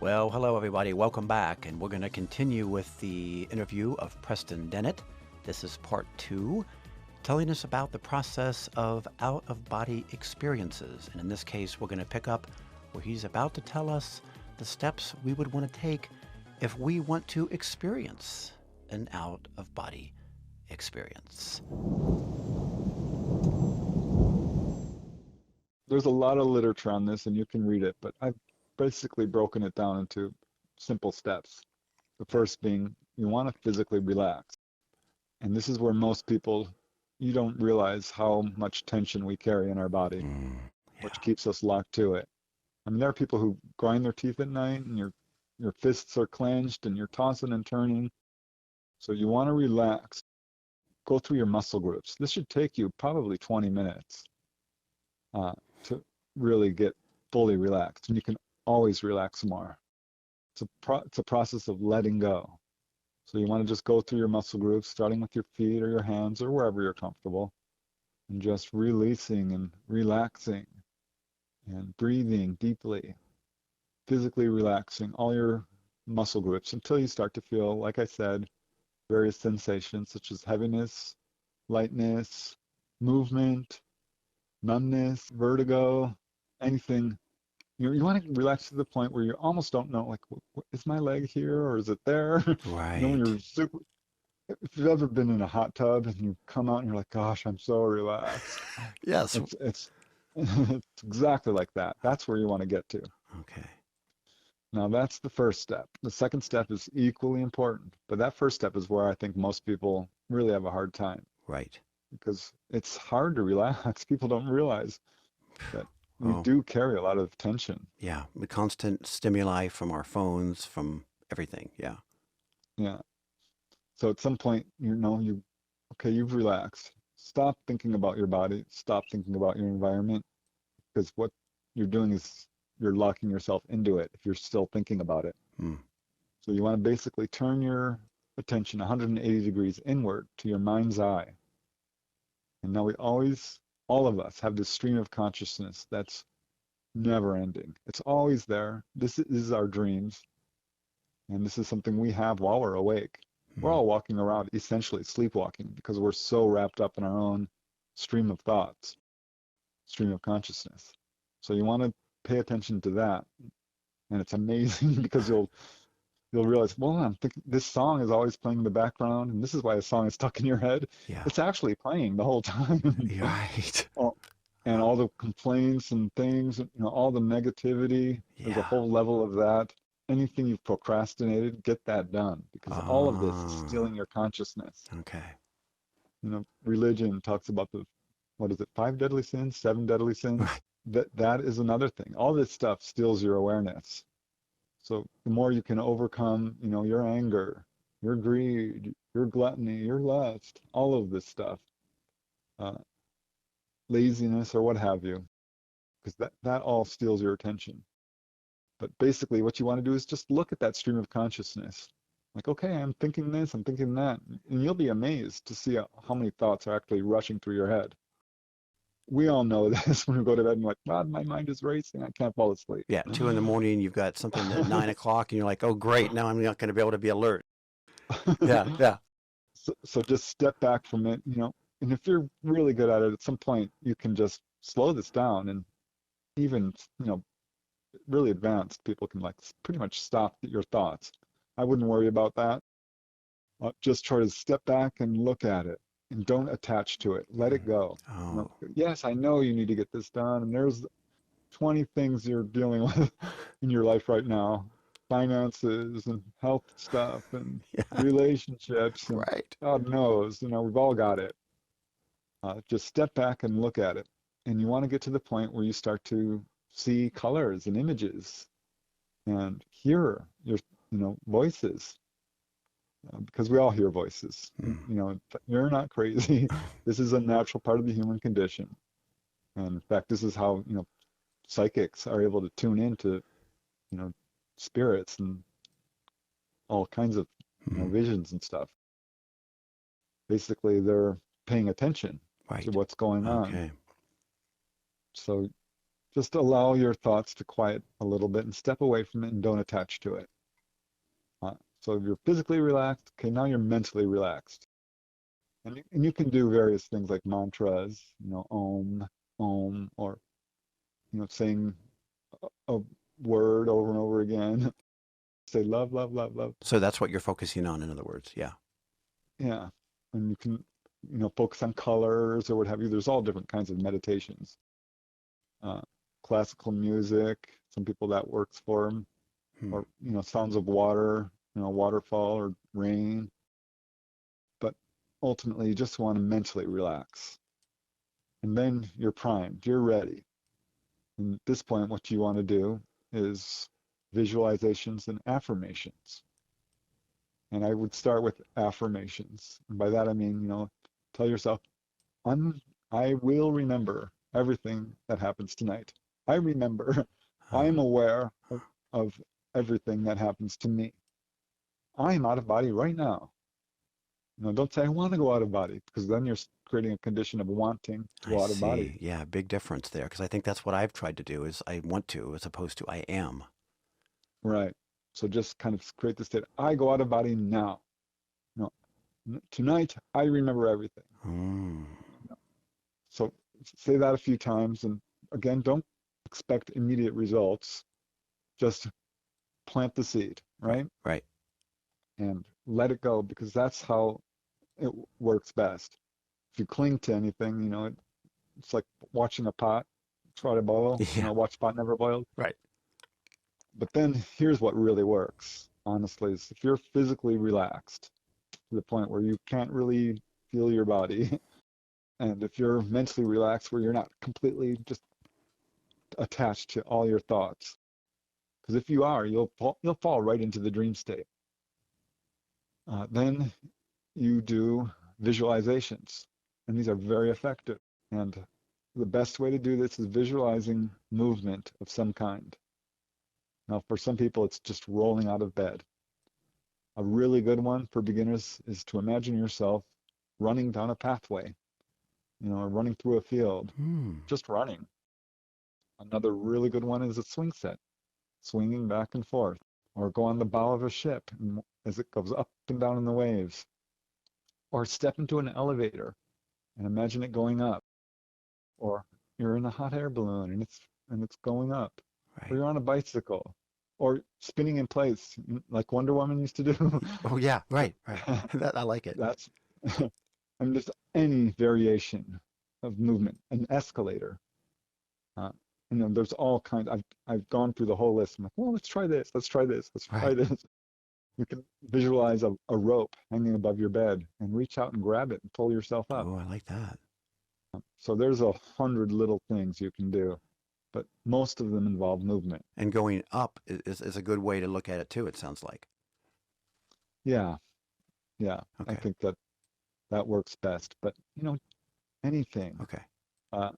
Well, hello everybody. Welcome back, and we're going to continue with the interview of Preston Dennett. This is part 2, telling us about the process of out-of-body experiences. And in this case, we're going to pick up where he's about to tell us the steps we would want to take if we want to experience an out-of-body experience. There's a lot of literature on this, and you can read it, but I've basically broken it down into simple steps. The first being you want to physically relax. And this is where most people, you don't realize how much tension we carry in our body, which keeps us locked to it. I mean, there are people who grind their teeth at night and your fists are clenched and you're tossing and turning. So you want to relax. Go through your muscle groups. This should take you probably 20 minutes to really get fully relaxed. And you can always relax more. It's a process of letting go. So you want to just go through your muscle groups, starting with your feet or your hands or wherever you're comfortable, and just releasing and relaxing and breathing deeply, physically relaxing all your muscle groups until you start to feel, like I said, various sensations such as heaviness, lightness, movement, numbness, vertigo, anything. You want to relax to the point where you almost don't know, like, is my leg here or is it there? Right. When you're super, if you've ever been in a hot tub and you come out and you're like, gosh, I'm so relaxed. Yes. It's it's exactly like that. That's where you want to get to. Okay. Now that's the first step. The second step is equally important, but that first step is where I think most people really have a hard time. Right. Because it's hard to relax. People don't realize that we do carry a lot of tension. Yeah, the constant stimuli from our phones, from everything. Yeah. Yeah. So at some point, you've relaxed. Stop thinking about your body. Stop thinking about your environment, because what you're doing is you're locking yourself into it if you're still thinking about it. So you want to basically turn your attention 180 degrees inward to your mind's eye. And now all of us have this stream of consciousness that's never ending. It's always there. This is our dreams. And this is something we have while we're awake. We're all walking around essentially sleepwalking because we're so wrapped up in our own stream of thoughts, stream of consciousness. So you want to pay attention to that. And it's amazing because you'll realize, well, I'm thinking this song is always playing in the background, and this is why a song is stuck in your head. Yeah. It's actually playing the whole time. Right. And all the complaints and things, all the negativity, there's a whole level of that. Anything you've procrastinated, get that done, because all of this is stealing your consciousness. Okay. Religion talks about what is it, 5 deadly sins, 7 deadly sins? That is another thing. All this stuff steals your awareness. So the more you can overcome, your anger, your greed, your gluttony, your lust, all of this stuff, laziness or what have you, because that all steals your attention. But basically what you want to do is just look at that stream of consciousness. Like, okay, I'm thinking this, I'm thinking that, and you'll be amazed to see how many thoughts are actually rushing through your head. We all know this when we go to bed and like, God, my mind is racing. I can't fall asleep. Yeah, 2 in the morning, you've got something at 9 o'clock, and you're like, oh, great, now I'm not going to be able to be alert. Yeah. So just step back from it, and if you're really good at it, at some point you can just slow this down, and even, really advanced people can like pretty much stop your thoughts. I wouldn't worry about that. Just try to step back and look at it. And don't attach to it. Let it go. Yes, I know you need to get this done, and there's 20 things you're dealing with in your life right now. Finances and health stuff and relationships. And right. God knows, we've all got it. Just step back and look at it. And you want to get to the point where you start to see colors and images and hear your, voices. Because we all hear voices. You're not crazy. This is a natural part of the human condition. And in fact, this is how, psychics are able to tune into, spirits and all kinds of visions and stuff. Basically, they're paying attention to what's going on. Okay. So Just allow your thoughts to quiet a little bit and step away from it and don't attach to it. So if you're physically relaxed, okay, now you're mentally relaxed. And you can do various things like mantras, om, or, saying a word over and over again. Say love, love, love, love. So that's what you're focusing on, in other words. Yeah. Yeah. And you can, focus on colors or what have you. There's all different kinds of meditations. Uh, Classical music, some people that works for them, Hmm. or, sounds of water, waterfall or rain. But ultimately, you just want to mentally relax. And then you're primed, you're ready. And at this point, what you want to do is visualizations and affirmations. And I would start with affirmations. And by that I mean, tell yourself, I'm, I will remember everything that happens tonight. I remember, I am aware of everything that happens to me. I am out of body right now. Don't say I want to go out of body, because then you're creating a condition of wanting to I go out of body. see. Yeah, big difference there. Because I think that's what I've tried to do is I want to as opposed to I am. Right. So just kind of create the state. I go out of body now. No, tonight I remember everything. Mm. So say that a few times, and again, don't expect immediate results. Just plant the seed, Right, right? right. And let it go, because that's how it works best. If you cling to anything, it's like watching a pot try to boil. Yeah, Watch pot never boiled. right. But then here's what really works, honestly, is if you're physically relaxed to the point where you can't really feel your body, and if you're mentally relaxed where you're not completely just attached to all your thoughts, because if you are, you'll fall right into the dream state. Then you do visualizations, and these are very effective. And the best way to do this is visualizing movement of some kind. Now, for some people, it's just rolling out of bed. A really good one for beginners is to imagine yourself running down a pathway, or running through a field, Hmm. just running. Another really good one is a swing set, swinging back and forth, or go on the bow of a ship as it goes up and down in the waves, or step into an elevator and imagine it going up, or you're in a hot air balloon and it's going up, or Right. you're on a bicycle, or spinning in place like Wonder Woman used to do. Oh, yeah, right, right. That I like it. That's and just any variation of movement, an escalator. Uh, there's all kinds. I've gone through the whole list. I'm like, well, let's try this. Let's try this. Let's try Right. this. You can visualize a rope hanging above your bed and reach out and grab it and pull yourself up. Oh, I like that. So there's 100 little things you can do, but most of them involve movement. And going up is a good way to look at it too, it sounds like. Yeah, yeah. I Okay. think that works best. But anything. Okay. Uh,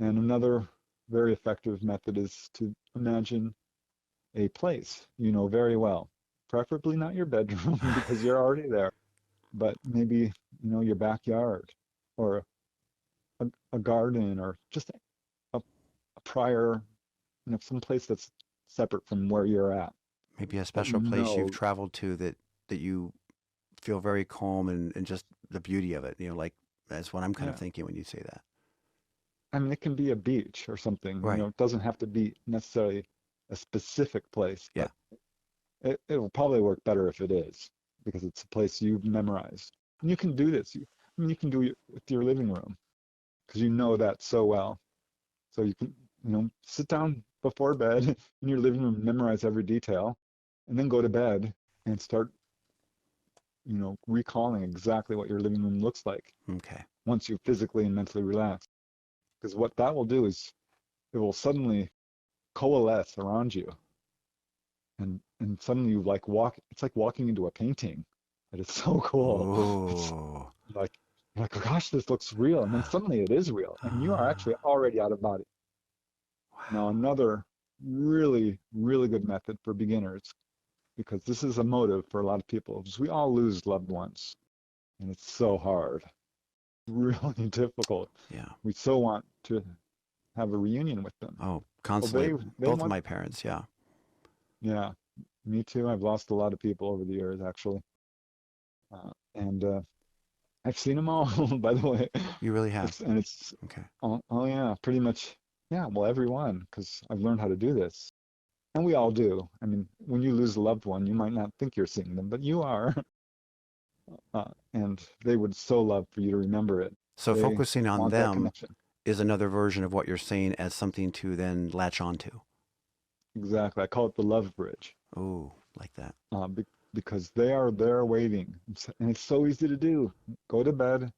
and another very effective method is to imagine a place you know very well, preferably not your bedroom because you're already there, but maybe your backyard, or a garden, or just a prior, some place that's separate from where you're at, Maybe a that special place you've know. traveled to that you feel very calm and just the beauty of it. Like that's what I'm kind of Yeah, thinking when you say that. I mean, it can be a beach or something. Right. It doesn't have to be necessarily a specific place, Yeah. but it'll probably work better if it is, because it's a place you've memorized. And you can do this. You can do it with your living room, because you know that so well. So you can, sit down before bed in your living room, memorize every detail, and then go to bed and start, recalling exactly what your living room looks like Okay. once you physically and mentally relax. Because what that will do is it will suddenly coalesce around you, and suddenly you like walk. It's like walking into a painting. It is so cool. It's Oh. like, gosh, this looks real, and then suddenly it is real, and you are actually already out of body. Now, Wow. another really, really good method for beginners, because this is a motive for a lot of people, is we all lose loved ones, and it's so hard, really difficult. Yeah. We so want to have a reunion with them. Oh, Well, constantly. they Both of want, my parents, yeah. yeah, me too. I've lost a lot of people over the years, actually. And I've seen them all, by the way. You really have. It's, Okay. oh yeah, pretty much, yeah, well, everyone, because I've learned how to do this. And we all do. I mean, when you lose a loved one, you might not think you're seeing them, but you are. And they would so love for you to remember it. So They focusing on want that them connection. is another version of what you're saying as something to then latch onto. Exactly. I call it the love bridge. Oh, like that. Be because they are there waiting. And it's so easy to do. Go to bed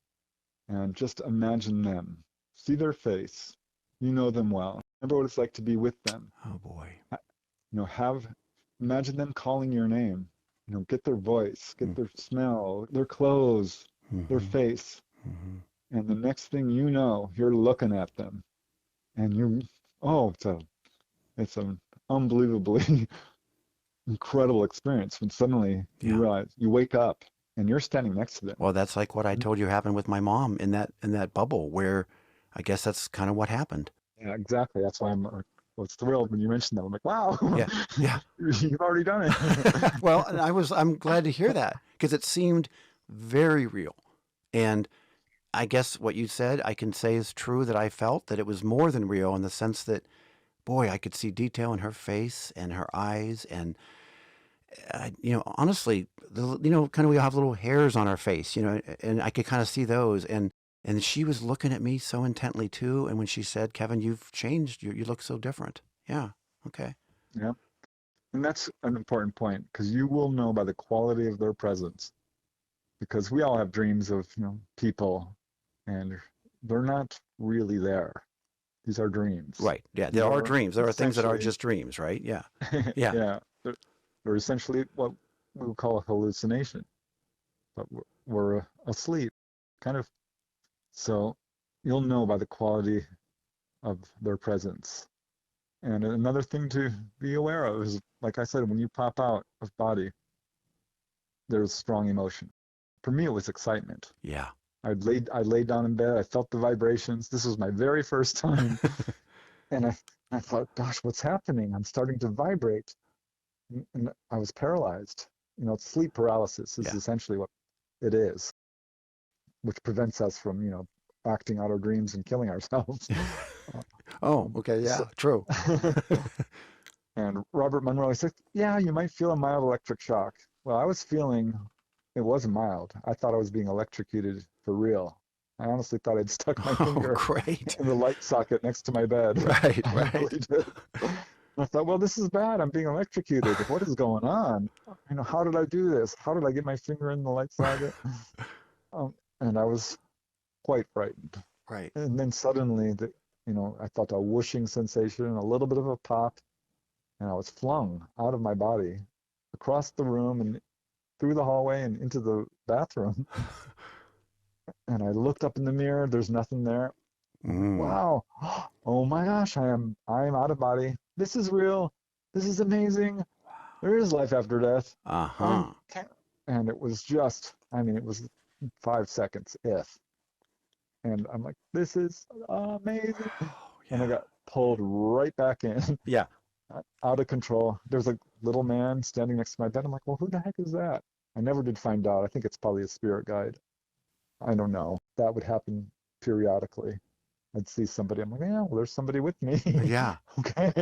and just imagine them. See their face. You know them well. Remember what it's like to be with them. Oh boy. Have imagine them calling your name. Get their voice, get their smell, their clothes, their Mm-hmm. face. Mm-hmm. And the next thing you know, you're looking at them. And oh, it's an unbelievably incredible experience when suddenly you Yeah. realize you wake up and you're standing next to them. Well, that's like what I told you happened with my mom in that bubble where I guess that's kind of what happened. Yeah, exactly. That's why I was thrilled when you mentioned that. I'm like, wow, Yeah. Yeah. you've already done it. Well, and I'm glad to hear that because it seemed very real. And I guess what you said, I can say is true that I felt that it was more than real in the sense that, boy, I could see detail in her face and her eyes. And, honestly, kind of we all have little hairs on our face, and I could kind of see those. And she was looking at me so intently too. And when she said, Kevin, you've changed, you look so different. Yeah. Okay. Yeah. And that's an important point because you will know by the quality of their presence. Because we all have dreams of, people, and they're not really there. These are dreams. Right. Yeah. These There are are dreams. There are things that are essentially, just dreams, right? Yeah. Yeah. yeah, they're essentially what we would call a hallucination, but we're asleep, kind of. So you'll know by the quality of their presence. And another thing to be aware of is, like I said, when you pop out of body, there's strong emotion. For me, it was excitement. Yeah. I laid down in bed. I felt the vibrations. This was my very first time, and I thought, gosh, what's happening? I'm starting to vibrate, and I was paralyzed. It's sleep paralysis is Yeah. essentially what it is, which prevents us from, acting out our dreams and killing ourselves. Oh, okay. Yeah. So, True. and Robert Monroe said, yeah, you might feel a mild electric shock. Well, I was feeling it wasn't mild. I thought I was being electrocuted for real. I honestly thought I'd stuck my Oh, finger great. in the light socket next to my bed. Right. I Right. really did. And I thought, well, this is bad. I'm being electrocuted. What is going on? How did I do this? How did I get my finger in the light socket? And I was quite frightened. Right. And then suddenly, I felt a whooshing sensation, a little bit of a pop, and I was flung out of my body across the room and through the hallway and into the bathroom. And I looked up in the mirror. There's nothing there. Mm. Wow. Oh my gosh, I am out of body. This is real. This is amazing. There is life after death. Uh-huh. And it was just, it was 5 seconds, if. And I'm like, this is amazing. Oh, And I yeah. got pulled right back in, Yeah. out of control. There's a little man standing next to my bed. I'm like, well, who the heck is that? I never did find out. I think it's probably a spirit guide. I don't know. That would happen periodically. I'd see somebody. I'm like, yeah, well, there's somebody with me. Yeah. Okay.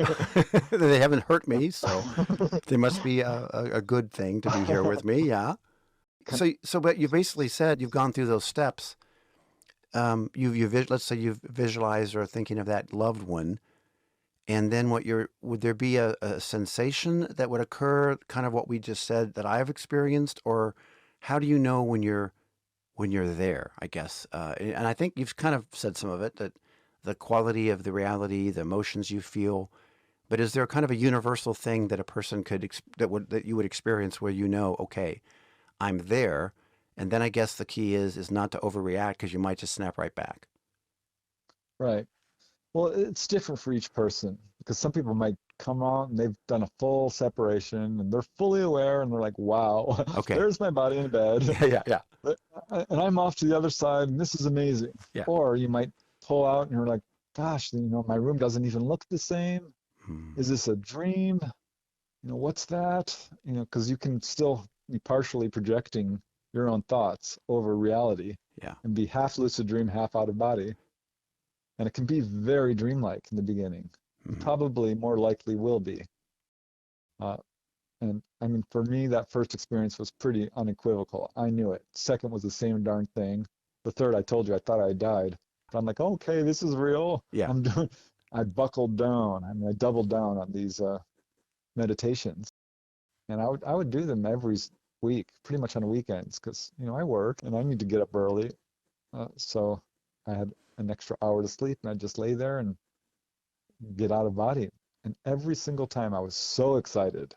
They haven't hurt me, so they must be a good thing to be here with me. Yeah. But you basically said you've gone through those steps. Let's say you've visualized or thinking of that loved one, and then would there be a sensation that would occur, kind of what we just said that I've experienced, or how do you know when you're there, I guess? And I think you've kind of said some of it, that the quality of the reality, the emotions you feel, but is there kind of a universal thing that a person that you would experience where okay, I'm there, and then I guess the key is not to overreact because you might just snap right back. Right. Well, it's different for each person because some people might come out and they've done a full separation and they're fully aware and they're like, wow, Okay. there's my body in bed. Yeah. And I'm off to the other side and this is amazing. Yeah. Or you might pull out and you're like, gosh, my room doesn't even look the same. Hmm. Is this a dream? What's that? Because you can still be partially projecting your own thoughts over reality Yeah. and be half lucid dream, half out of body. And it can be very dreamlike in the beginning. And Hmm. probably more likely will be. Uh, and I mean, for me, that first experience was pretty unequivocal. I knew it. Second was the same darn thing. The third, I told you, I thought I died. But I'm like, okay, this is real. Yeah. I buckled down. I mean, I doubled down on these meditations. And I would do them every week, pretty much on weekends, because I work and I need to get up early. So I had an extra hour to sleep, and I'd just lay there and get out of body. And every single time I was so excited.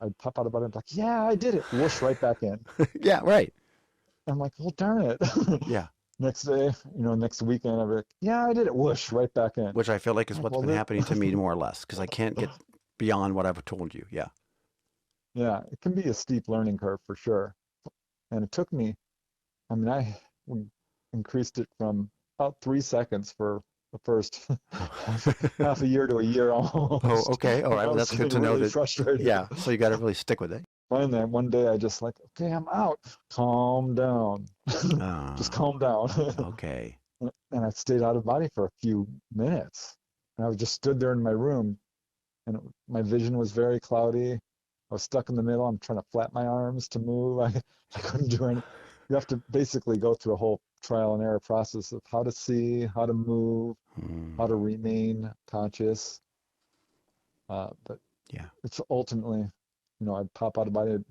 I'd pop out of body and be like, yeah, I did it. Whoosh, right back in. Yeah, right. I'm like, well, darn it. Yeah. Next day, next weekend, I'd be like, yeah, I did it. Whoosh, right back in. Which I feel like I'm is like, what's well, been happening to me more or less because I can't get beyond what I've told you. Yeah. yeah, it can be a steep learning curve for sure. And it took me, I mean, I increased it from about 3 seconds for the first half a year to a year Oh, almost. okay. All And right. I Well, was that's good getting to know really that. frustrated. Yeah. So you got to really stick with it. Finally, one day I just like, okay, I'm out. Calm down. Just Ah, calm down. okay. And I stayed out of body for a few minutes. And I just stood there in my room, and my vision was very cloudy. I was stuck in the middle. I'm trying to flap my arms to move. I couldn't do any. You have to basically go through a whole trial and error process of how to see, how to move, Hmm. how to remain conscious. But Yeah. it's ultimately, I'd pop out of body, and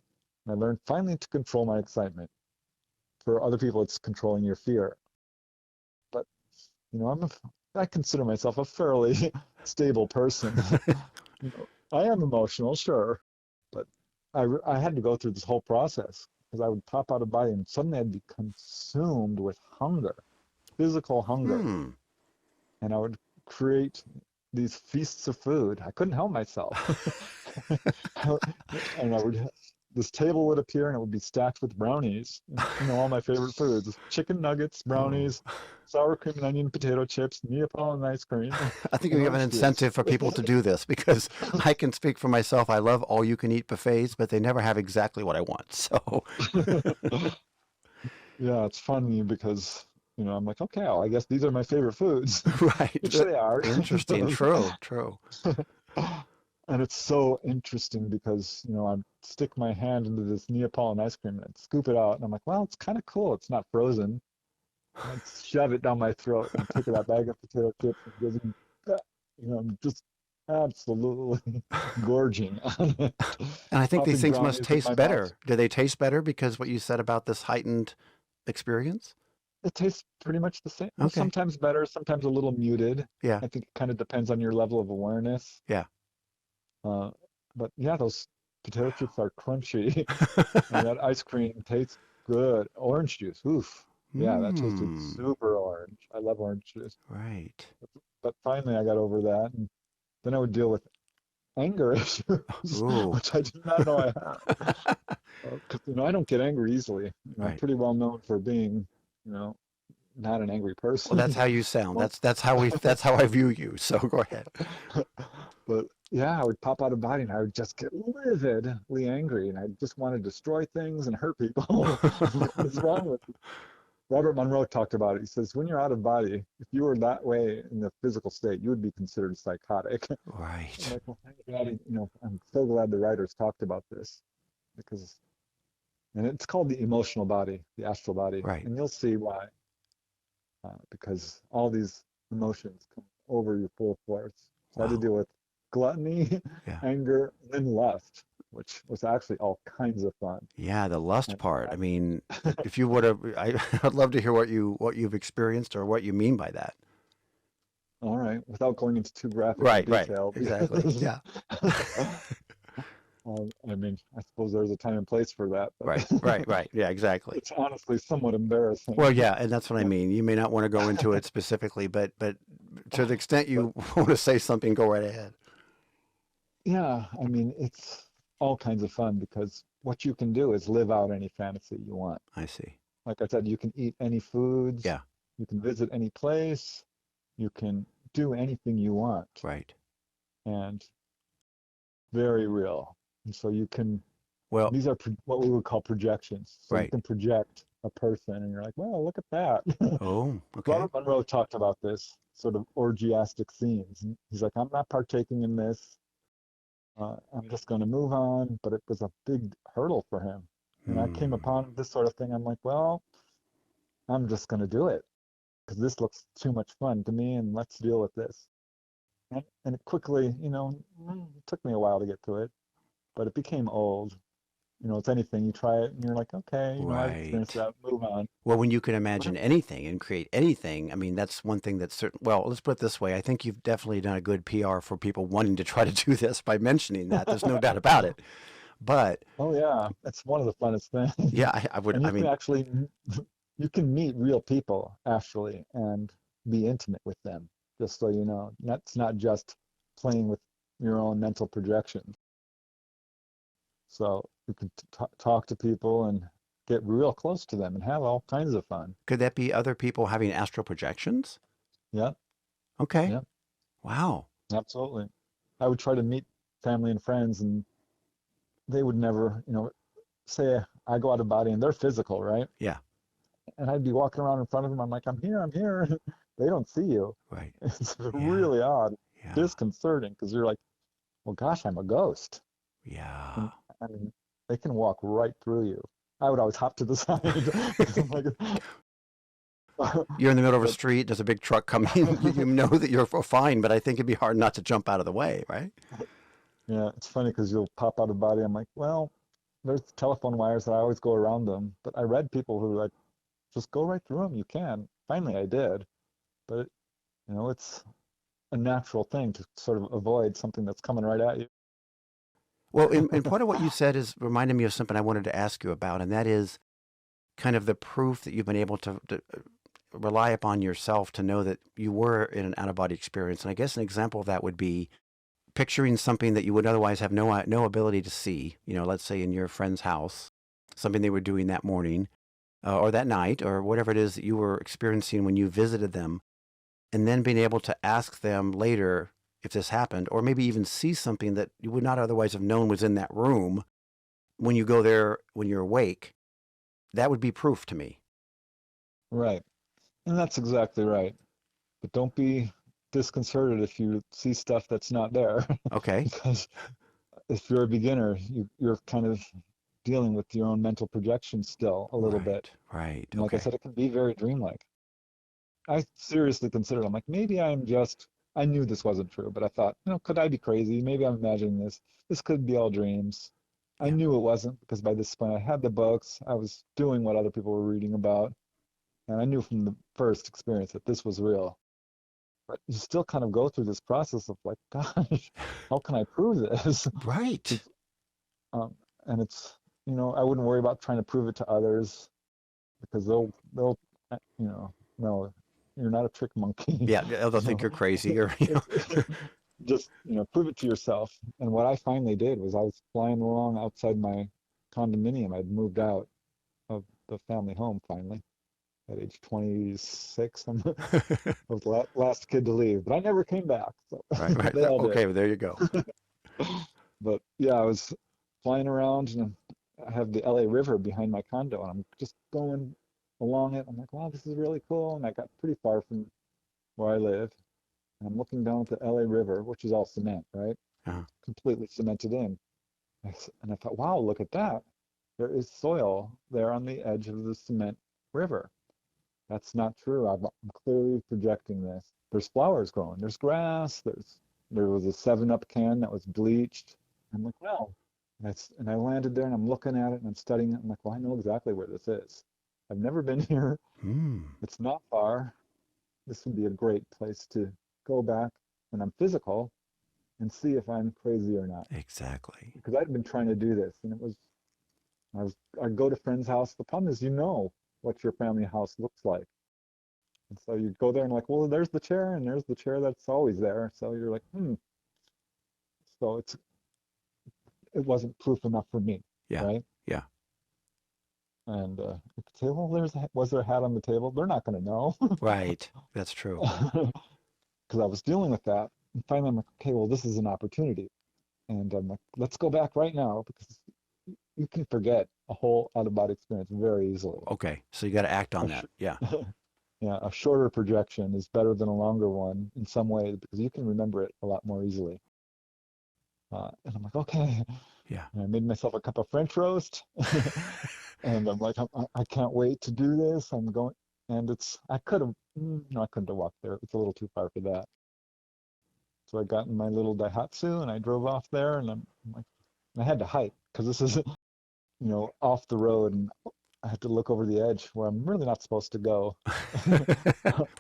I learned finally to control my excitement. For other people, it's controlling your fear. But I consider myself a fairly stable person. I am emotional, sure, but I had to go through this whole process because I would pop out of body and suddenly I'd be consumed with hunger, physical hunger, Hmm. and I would create these feasts of food. I couldn't help myself. And this table would appear and it would be stacked with brownies. All my favorite foods: chicken nuggets, Oh. brownies, sour cream and onion potato chips, Neapolitan ice cream, I think and we have an orange juice. incentive for people to do this because I can speak for myself. I love all you can eat buffets, but they never have exactly what I want. So, Yeah, it's funny because, I'm like, okay, well, I guess these are my favorite foods, right. which they are. Interesting. True. True. And it's so interesting because, I stick my hand into this Neapolitan ice cream and I'd scoop it out, and I'm like, well, it's kind of cool. It's not frozen. And I'd shove it down my throat and take that bag of potato chips and just absolutely gorging on it, And I think these popping things must brownies in taste my mouth. better. Do they taste better because what you said about this heightened experience? It tastes pretty much the same. Okay. Sometimes better, sometimes a little muted. Yeah. I think it kind of depends on your level of awareness. Yeah. Uh, but yeah, those potato chips are crunchy, and that ice cream tastes good. Orange juice, oof. Yeah, that tasted Hmm. super orange. I love orange juice. Right. But finally, I got over that, and then I would deal with anger issues, Ooh. which I did not know I had. Because I don't get angry easily. I'm Right. pretty well known for being, not an angry Well, that's person. how you sound. Well, That's how I view you. So go ahead. but yeah, I would pop out of body and I would just get lividly angry and I just want to destroy things and hurt people. I'm like, what is wrong with you? Robert Monroe talked about it. He says, when you're out of body, if you were that way in the physical state, you would be considered psychotic. I'm Right. like, well, thank God, I'm so glad the writers talked about this because, and it's called the emotional body, the astral body. Right. And you'll see why, because all these emotions come over your full force. So I had to Wow. deal with gluttony, Yeah. anger, and then lust, which was actually all kinds of fun. Yeah, the lust And part. I mean, if you would have, I'd love to hear what you've experienced or what you mean by that. all right, without going into too graphic of Right, right. detail, Exactly. because Yeah. I mean, I suppose there's a time and place for that, Right, but right, right. Yeah, exactly. it's honestly somewhat embarrassing. Well, yeah, and that's what I mean. You may not want to go into it specifically, but to the extent But you want to say something, go right ahead. yeah, I mean, it's all kinds of fun because what you can do is live out any fantasy you want. I see. Like I said, you can eat any foods, Yeah. you can visit any place, You can do anything you want, Right. and very real. And so you can, Well, these are what we would call projections. So you right. can project a person, and you're like, well, look at that. Oh, okay. Robert Monroe talked about this sort of orgiastic scenes. And he's like, I'm not partaking in this. I'm just going to move on. But it was a big hurdle for him. And I came Hmm. upon this sort of thing. I'm like, well, I'm just going to do it because this looks too much fun to me, and let's deal with this. And it quickly, it took me a while to get to it, but it became old. It's anything. You try it, and you're like, okay, I've experienced Right. that. Move on. Well, when you can But imagine anything and create anything, I mean, that's one thing that's certain. Well, let's put it this way. I think you've definitely done a good PR for people wanting to try to do this by mentioning that. There's no doubt about it. But oh yeah, it's one of the funnest things. yeah, I would, And I you can mean, actually you can meet real people actually and be intimate with them. Just so you know, that's not just playing with your own mental projections. So you can talk to people and get real close to them and have all kinds of fun. could that be other people having astral projections? Yeah, Okay. yeah, Wow. absolutely. I would try to meet family and friends, and they would never, say I go out of body and they're physical, right? Yeah. And I'd be walking around in front of them. I'm like, I'm here, I'm here. They don't see you. Right. It's Yeah. really odd, Yeah. disconcerting, because you're like, well, gosh, I'm a ghost. Yeah. And I mean, they can walk right through you. I would always hop to the side because I'm like, You're in the middle of a but street, there's a big truck coming. You know that you're fine, but I think it'd be hard not to jump out of the way, right? yeah, it's funny because you'll pop out of body. I'm like, well, there's telephone wires that I always go around them. But I read people who are like, just go right through them. You can. Finally, I did. But, it's a natural thing to sort of avoid something that's coming right at you. Well, and part of what you said is reminded me of something I wanted to ask you about, and that is kind of the proof that you've been able to rely upon yourself to know that you were in an out of body experience. And I guess an example of that would be picturing something that you would otherwise have no ability to see. Let's say in your friend's house, something they were doing that morning or that night or whatever it is that you were experiencing when you visited them, and then being able to ask them later if this happened, or maybe even see something that you would not otherwise have known was in that room when you go there when you're awake. That would be proof to me. Right. And that's exactly right. But don't be disconcerted if you see stuff that's not there, Okay. because if you're a beginner, you're kind of dealing with your own mental projection still a little bit. Right. Right. And like I Okay. said, it can be very dreamlike. I seriously considered, I'm like, maybe I knew this wasn't true, but I thought, could I be crazy? Maybe I'm imagining this. This could be all dreams. I Yeah. knew it wasn't because by this point I had the books. I was doing what other people were reading about. And I knew from the first experience that this was real. But you still kind of go through this process of like, gosh, how can I prove this? Right. 'Cause, um, and I wouldn't worry about trying to prove it to others because they'll, no, you're not a trick monkey. Yeah. They'll think So you're crazy or, it's just, prove it to yourself. And what I finally did was I was flying along outside my condominium. I'd moved out of the family home finally at age 26. I was the last kid to leave, but I never came back. So right. Right. they all did. Okay. Well, there you go. But yeah, I was flying around and I have the LA River behind my condo and I'm just going along it. I'm like, wow, this is really cool. And I got pretty far from where I live. And I'm looking down at the LA River, which is all cement, right? Uh-huh. Completely cemented in. And I thought, wow, look at that. There is soil there on the edge of the cement river. That's not true. I'm clearly projecting this. There's flowers growing. There's grass. There was a 7-Up can that was bleached. I'm like, wow. And I landed there and I'm looking at it and I'm studying it. I'm like, well, I know exactly where this is. I've never been here. Hmm. It's not far. This would be a great place to go back when I'm physical and see if I'm crazy or not. Exactly. Because I'd been trying to do this and I'd go to friend's house. The problem is, what your family house looks like. And so you go there and like, well, there's the chair and there's the chair that's always there. So you're like, hmm. So it wasn't proof enough for me, Yeah. right? Yeah. And you could say, well, was there a hat on the table? They're not going to know. Right. That's true. because I was dealing with that. And finally, I'm like, okay, well, this is an opportunity. And I'm like, let's go back right now because you can forget a whole out-of-body experience very easily. Okay. So you got to act on A that. sh- Yeah. yeah, a shorter projection is better than a longer one in some ways because you can remember it a lot more easily. And I'm like, okay. Yeah. And I made myself a cup of French roast, and I'm like, I can't wait to do this. I'm going, and I could have, no, I couldn't have walked there. It's a little too far for that. So I got in my little Daihatsu and I drove off there, and I'm like, I had to hike because this is, off the road, and I had to look over the edge where I'm really not supposed to go.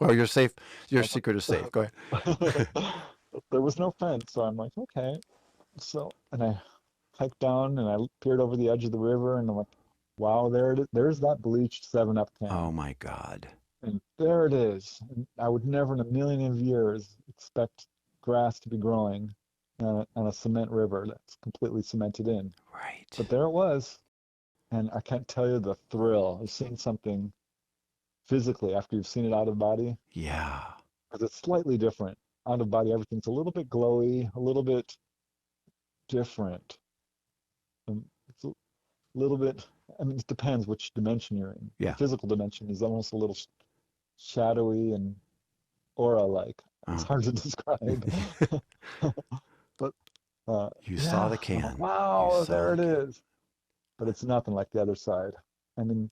Well, you're safe. Your secret is safe. Go ahead. There was no fence, so I'm like, okay. So, and I hiked down and I peered over the edge of the river, and I'm like, wow, there it is. There's that bleached 7-Up Oh can. my God. And there it is. And I would never in a million of years expect grass to be growing on a cement river that's completely cemented in. Right. But there it was. And I can't tell you the thrill of seeing something physically after you've seen it out of body, Yeah. because it's slightly different. Out of body, everything's a little bit glowy, a little bit different. It's a little bit, I mean, it depends which dimension you're in. The Yeah. physical dimension is almost a little shadowy and aura-like. It's Uh, hard to describe. But you saw yeah, the I'm like, can. You wow, saw there the it can. is. But it's nothing like the other side. I mean,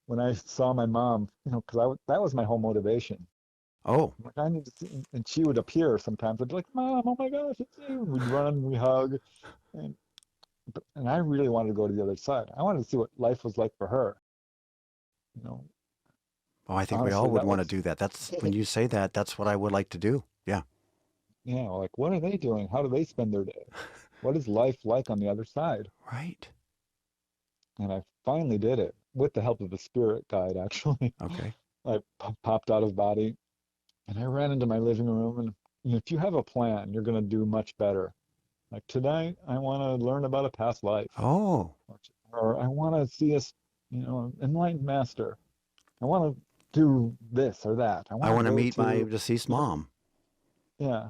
when I saw my mom, because that was my whole motivation. Oh, I'm like, I need to see, and she would appear sometimes. I'd be like, Mom, oh my gosh, it's you. And we'd run, we hug, and and I really wanted to go to the other side. I wanted to see what life was like for her. You know, oh, I think we all honestly, would that want to was, do that. That's when you say that, that's what I would like to do. Yeah. like, what are they doing? How do they spend their day? What is life like on the other side? Right. And I finally did it with the help of a spirit guide, actually. Okay. I popped out of body and I ran into my living room. And if you have a plan, you're going to do much better. Like tonight, I want to learn about a past life, Oh, or I want to see a, enlightened master. I want to do this or that. I I want to want to go meet my to, deceased you know, mom. yeah.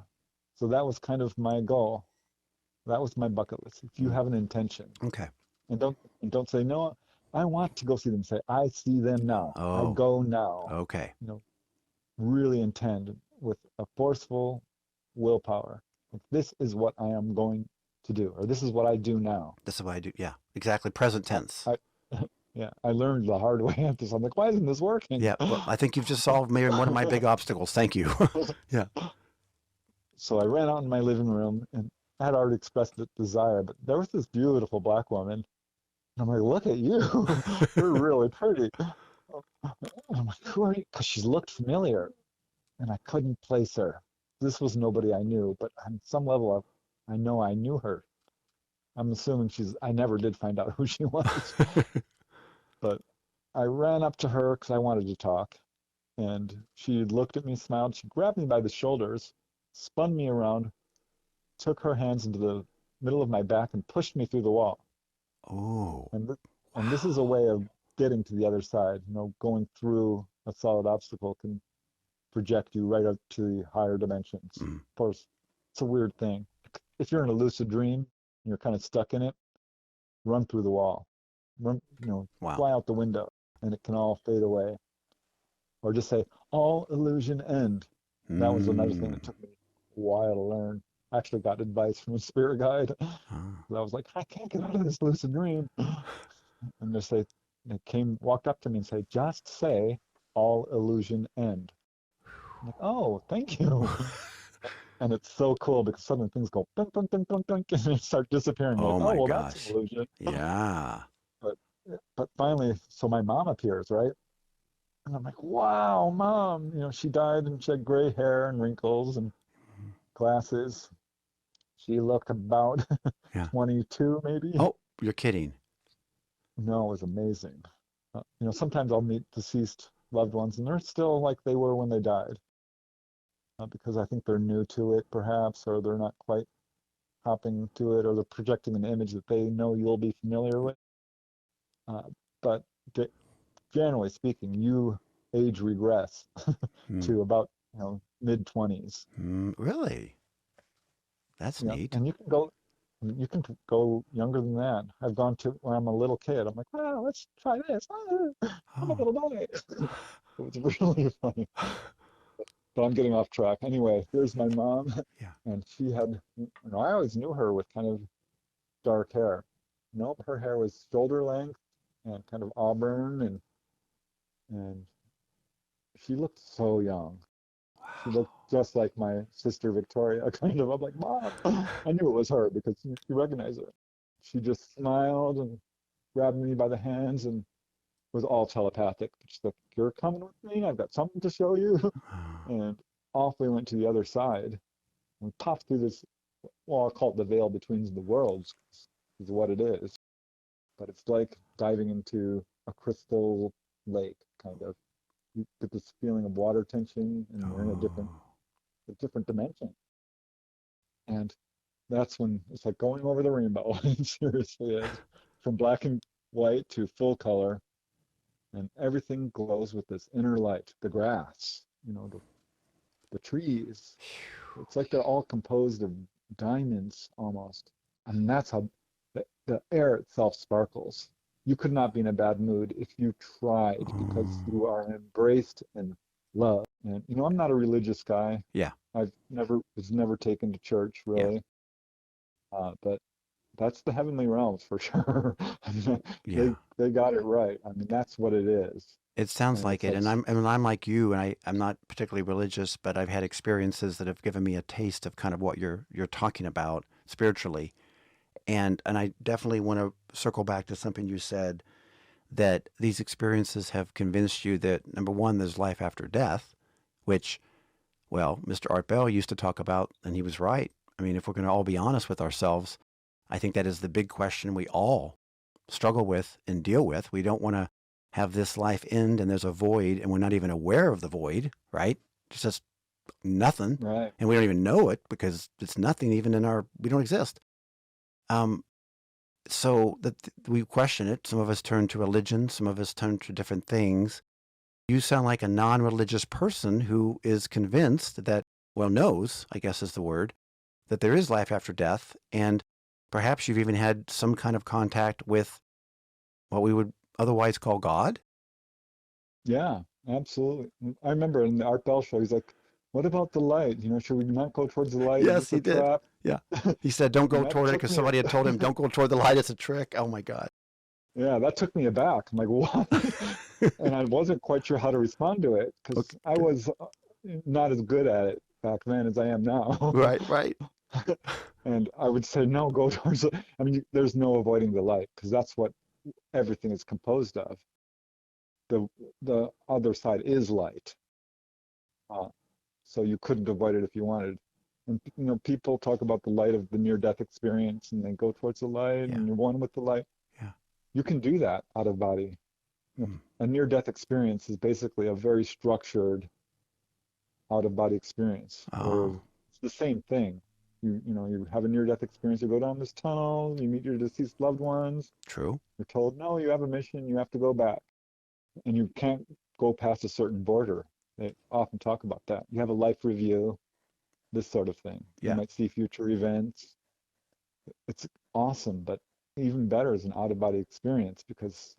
So that was kind of my goal. That was my bucket list. If you Mm, have an intention, okay. and don't say no, I want to go see them. Say I see them now. I Oh, go now. okay. You know, really intend with a forceful willpower. Like, this is what I am going to do, or this is what I do now. This is what I do. Yeah, exactly. Present I, tense. I yeah, I learned the hard way after this. I'm like, why isn't this working? Yeah. Well, I think you've just solved maybe one of my big obstacles. Thank you. Yeah. So I ran out in my living room and I had already expressed the desire, but there was this beautiful black woman. And I'm like, look at you. You're really pretty. And I'm like, who are you? Because she looked familiar and I couldn't place her. This was nobody I knew, but on some level I know I knew her. I'm assuming I never did find out who she was. But I ran up to her because I wanted to talk. And she looked at me, smiled. She grabbed me by the shoulders, spun me around, took her hands into the middle of my back and pushed me through the wall. Oh, And and this is a wow. way of getting to the other side. Going through a solid obstacle can project you right up to the higher dimensions. Mm, Of course, it's a weird thing. If you're in a lucid dream, and you're kind of stuck in it, run through the wall, run, wow. fly out the window, and it can all fade away. Or just say, all illusion end. That was another thing Mm. that took me a while to learn. I actually got advice from a spirit guide. Ah. I was like, I can't get out of this lucid dream. And they walked up to me and say, just say, all illusion end. I'm like, oh, thank you. And it's so cool because suddenly things go dunk, dunk, dunk, dunk, dunk, and they start disappearing. You're like, Oh oh, my well, that's an gosh. illusion. Yeah. But but finally, so my mom appears, right? And I'm like, wow, mom. She died and she had gray hair and wrinkles and glasses. She looked about Yeah. 22, maybe. Oh, you're kidding. No, it was amazing. Sometimes I'll meet deceased loved ones and they're still like they were when they died, because I think they're new to it, perhaps, or they're not quite hopping to it, or they're projecting an image that they know you'll be familiar with. Uh, but generally speaking, you age regress Mm. to about mid-20s. Really? That's Yeah, neat. and you can go younger than that. I've gone to when I'm a little kid. I'm like, wow, let's try this. I'm a Oh. little boy. It was really funny. But I'm getting off track. Anyway, here's my mom, Yeah. and she had, I always knew her with kind of dark hair. Nope, her hair was shoulder length and kind of auburn, and she looked so young. She Wow. looked just like my sister Victoria, kind of. I'm like, Mom, I knew it was her because you recognize her. She just smiled and grabbed me by the hands and was all telepathic. She's like, you're coming with me. I've got something to show you. Oh. And off we went to the other side. We popped through this, well, I'll call it the veil between the worlds, is what it is. But it's like diving into a crystal lake, kind of. You get this feeling of water tension, and you're in Oh. a different dimension. And that's when it's like going over the rainbow. It seriously is. From black and white to full color, and everything glows with this inner light. The grass, the trees. It's like they're all composed of diamonds almost. And that's how the air itself sparkles. You could not be in a bad mood if you tried because Oh. you are embraced in love. And I'm not a religious guy. Yeah. I've never was never taken to church Yeah. really. But that's the heavenly realms for sure. I mean, Yeah. they got it right. I mean, that's what it is. It sounds And like it's it, like, and I'm like you, and I'm not particularly religious, but I've had experiences that have given me a taste of kind of what you're talking about spiritually, and I definitely want to circle back to something you said, that these experiences have convinced you that number one, there's life after death, which, well, Mr. Art Bell used to talk about, and he was right. I mean, if we're going to all be honest with ourselves, I think that is the big question we all struggle with and deal with. We don't want to have this life end and there's a void and we're not even aware of the void, right? It's just nothing. right. And we don't even know it because it's nothing even we don't exist. Um, so that we question it. Some of us turn to religion, some of us turn to different things. You sound like a non-religious person who is convinced that, well, knows, I guess is the word, that there is life after death. And perhaps you've even had some kind of contact with what we would otherwise call God. Yeah, absolutely. I remember in the Art Bell show, he's like, what about the light? Should we not go towards the light? Is Yes, this a he did. trap? Yeah. He said, don't And go that toward it took because me, somebody had told him, don't go toward the light. It's a trick. Oh, my God. yeah, that took me aback. I'm like, what? And I wasn't quite sure how to respond to it because I Okay. was not as good at it back then as I am now. Right, right. And I would say, no, go towards the, I mean, there's no avoiding the light because that's what everything is composed of. The the other side is light. Uh, so you couldn't avoid it if you wanted. And people talk about the light of the near-death experience, and they go towards the light, Yeah, and you're one with the light. yeah. You can do that out of body. Hmm. A near-death experience is basically a very structured out-of-body experience, where Oh, it's the same thing. You have a near-death experience. You go down this tunnel, you meet your deceased loved ones. true. You're told, no, you have a mission. You have to go back, and you can't go past a certain border. They often talk about that. You have a life review, this sort of thing. You Yeah. might see future events. It's awesome, but even better is an out of body experience because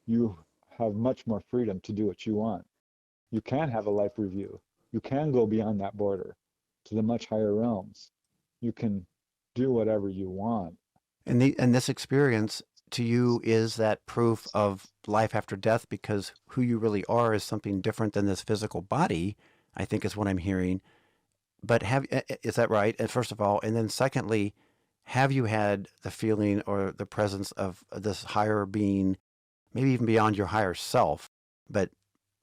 you have much more freedom to do what you want. You can have a life review. You can go beyond that border to the much higher realms. You can do whatever you want. And this experience to you is that proof of life after death because who you really are is something different than this physical body, I think is what I'm hearing. But is that right? And first of all, and then secondly, have you had the feeling or the presence of this higher being, maybe even beyond your higher self, but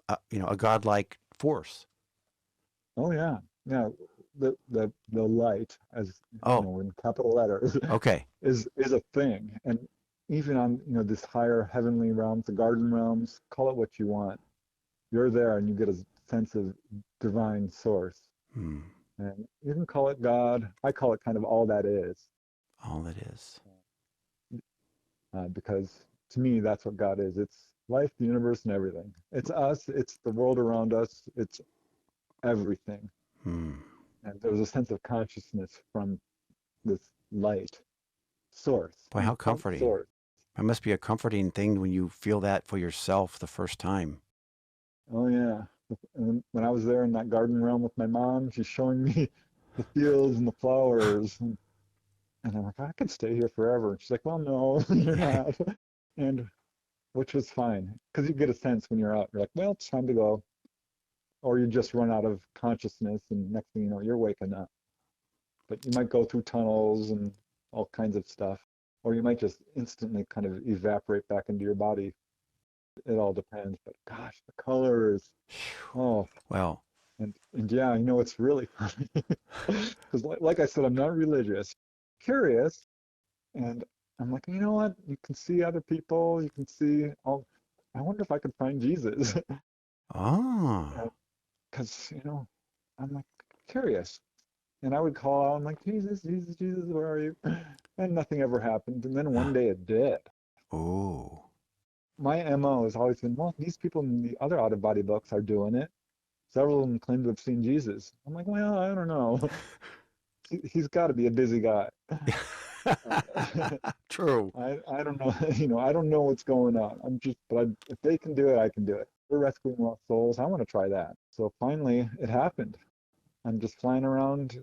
a godlike force? Oh yeah, yeah. The light, as Oh, in capital letters, okay. is a thing. And even on this higher heavenly realms, the garden realms, call it what you want. You're there, and you get a sense of divine source. Hmm. And you can call it God. I call it kind of all that is, All that is. because to me, that's what God is. It's life, the universe, and everything. It's us. It's the world around us. It's everything. Hmm. And there was a sense of consciousness from this light source, Boy, how some comforting. source. It must be a comforting thing when you feel that for yourself the first time. Oh yeah. And when I was there in that garden realm with my mom, she's showing me the fields and the flowers. And I'm like, I could stay here forever. And she's like, well, no, you're not. And which was fine. Because you get a sense when you're out, you're like, well, it's time to go. Or you just run out of consciousness and next thing you know, you're waking up. But you might go through tunnels and all kinds of stuff. Or you might just instantly kind of evaporate back into your body. It all depends. But gosh, the colors. Oh, Well, and yeah, it's really funny. Because like I said, I'm not religious, curious, and I'm like, you know what? You can see other people. You can see all. I wonder if I could find Jesus. oh, Because, I'm like curious. And I would call out, I'm like, Jesus, Jesus, Jesus, where are you? And nothing ever happened. And then one day it did. oh, My MO has always been, well, these people in the other out of body books are doing it. Several of them claim to have seen Jesus. I'm like, well, I don't know. He's got to be a busy guy. true. I don't know, I don't know what's going on. But if they can do it, I can do it. We're rescuing lost souls. I want to try that. So finally, it happened. I'm just flying around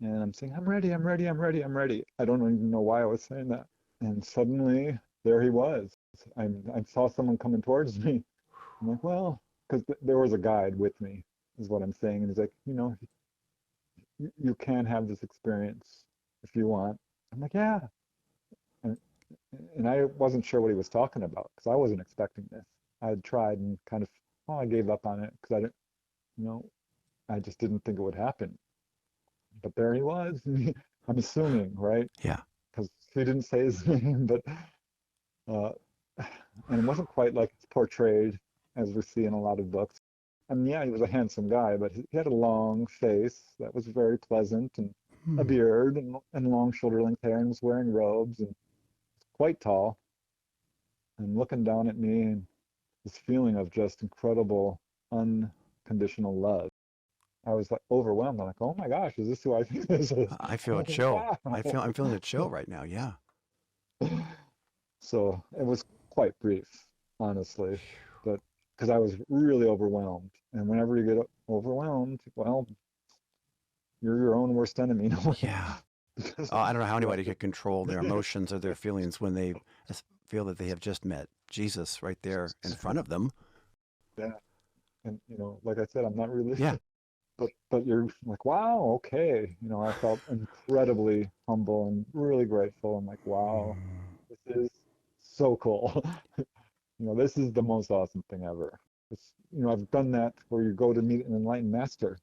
and I'm saying, I'm ready, I'm ready, I'm ready, I'm ready. I don't even know why I was saying that. And suddenly, there he was. I saw someone coming towards me. I'm like, well, because there was a guide with me, is what I'm saying. And he's like, you can have this experience if you want. I'm like, yeah. And, and I wasn't sure what he was talking about because I wasn't expecting this. I had tried and kind of, I gave up on it because I didn't, you know, I just didn't think it would happen. But there he was. I'm assuming, right? Yeah. Because he didn't say his name, but uh, and it wasn't quite like it's portrayed as we see in a lot of books. I mean, yeah, he was a handsome guy, but he had a long face that was very pleasant and a Hmm. beard and long shoulder length hair and was wearing robes and quite tall and looking down at me and this feeling of just incredible unconditional love. I was like overwhelmed. I'm like, oh my gosh, is this who I think this is? I feel a Oh, chill. wow. I'm feeling a chill right now. Yeah. So it was quite brief, honestly, but because I was really overwhelmed. And whenever you get overwhelmed, well, you're your own worst enemy. Yeah. Because I don't know how you anybody have to, can control their emotions or their feelings when they feel that they have just met Jesus right there in front of them. yeah. And like I said, I'm not really, Yeah. but you're like, wow, okay. I felt incredibly humble and really grateful. I'm like, wow, Mm. this is so cool. This is the most awesome thing ever. I've done that where you go to meet an enlightened master.